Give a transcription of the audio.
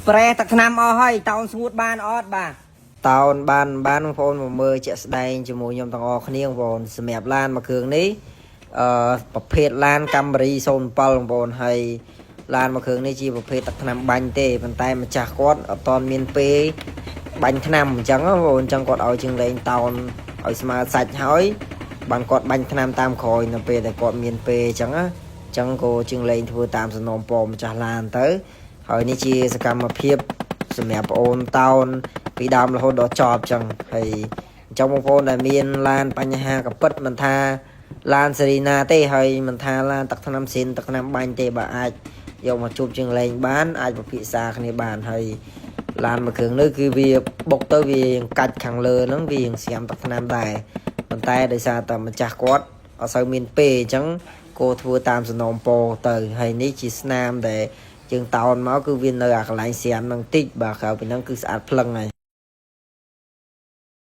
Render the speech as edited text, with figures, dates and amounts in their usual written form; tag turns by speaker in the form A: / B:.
A: ប្រេទឹកឆ្នាំអស់ហើយតោនស្ងួតបានអត់បាទតោនបានបងប្អូនមកមើលជាក់ស្ដែងជាមួយខ្ញុំទាំងអស់គ្នាបងប្អូនសម្រាប់ឡានមួយគ្រឿងនេះប្រភេទឡានកាំរី07បងប្អូនហើយឡានមួយគ្រឿងនេះជាប្រភេទទឹកឆ្នាំបាញ់ទេប៉ុន្តែម្ចាស់គាត់អត់តមានពេលបាញ់ឆ្នាំអញ្ចឹងបងប្អូនអញ្ចឹងគាត់ឲ្យជាងលេងតោនឲ្យស្មើសាច់ហើយបានគាត់បាញ់ឆ្នាំតាមក្រោយនៅពេលដែលគាត់មានពេលអញ្ចឹងណាអញ្ចឹងក៏ជាងលេងធ្វើតាមសំណូមពរម្ចាស់ឡានទៅហើយនេះជាសកម្មភាពសម្រាប់បងប្អូនតោនពីដើមរហូតដល់ចប់អញ្ចឹងហើយអញ្ចឹងបងប្អូនដែលមានឡានបញ្ហាកពិតមិនថាឡានសេរីណាទេហើយមិនថាឡានទឹកថ្នាំស៊ីនទឹកថ្នាំបាញ់ទេបើអាចយកមកជួបជាងលេងបានអាចពិភាក្សាគ្នាបានហើយឡានមួយគ្រឿងនេះគឺវាបុកទៅវាកាច់ខាងលើហ្នឹងវាស្រាមទឹកថ្នាំដែរប៉ុន្តែដោយសារតែម្ចាស់គាត់អត់សូវមានពេលអញ្ចឹងគោធ្វើតាមសំណូមពរទៅហើយនេះជាស្នាមដែលយើងតោនមកគឺវានៅអាកន្លែងស្រាមនឹងតិចបាទក្រៅពីហ្នឹងគឺស្អាតភ្លឹងហើយ